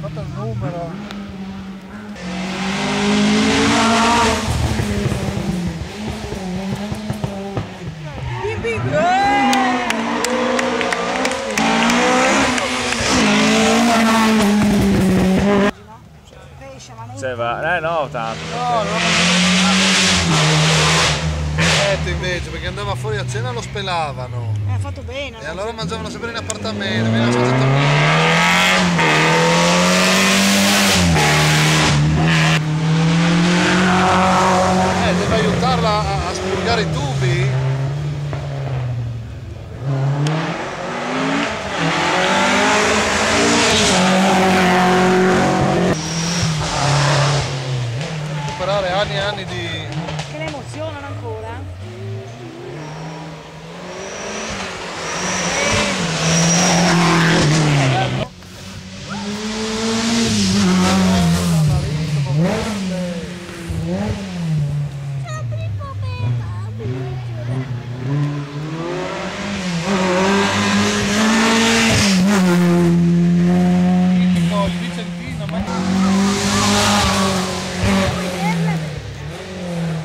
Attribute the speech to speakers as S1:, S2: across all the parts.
S1: Fatto il numero.
S2: Cioè, va, no, tanto.
S1: No, no. Invece, perché andava fuori a cena lo spelavano.
S3: Ha fatto bene.
S1: E allora mangiavano sempre in appartamento, mi hanno fatto deve aiutarla a spurgare i tubi. Recuperare anni e anni di...
S3: Che le emozionano ancora.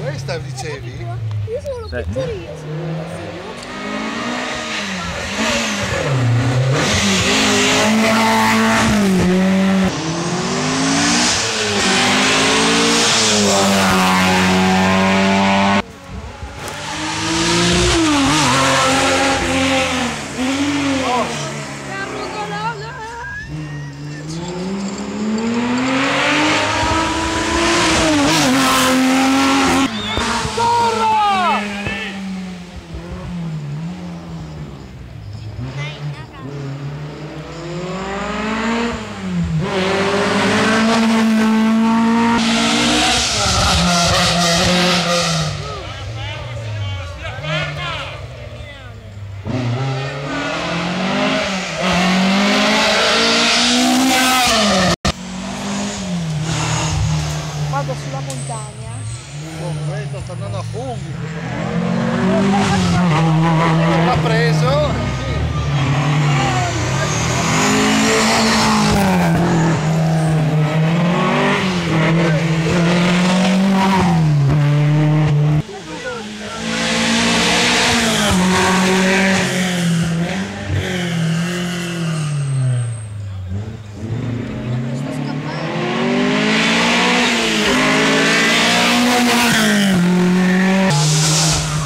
S1: Questa dicevi?
S4: Io sono
S2: Sì.
S4: piccolino.
S3: Vado sulla montagna.
S1: Questo sta andando a funghi. L'ha preso.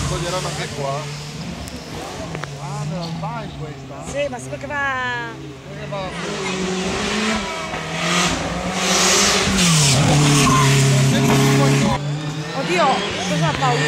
S1: Toglieranno anche qua. Ah, me la vai questa?
S3: Sì, ma sembra che va...
S1: Perché va a
S3: Oddio, cosa ha paura?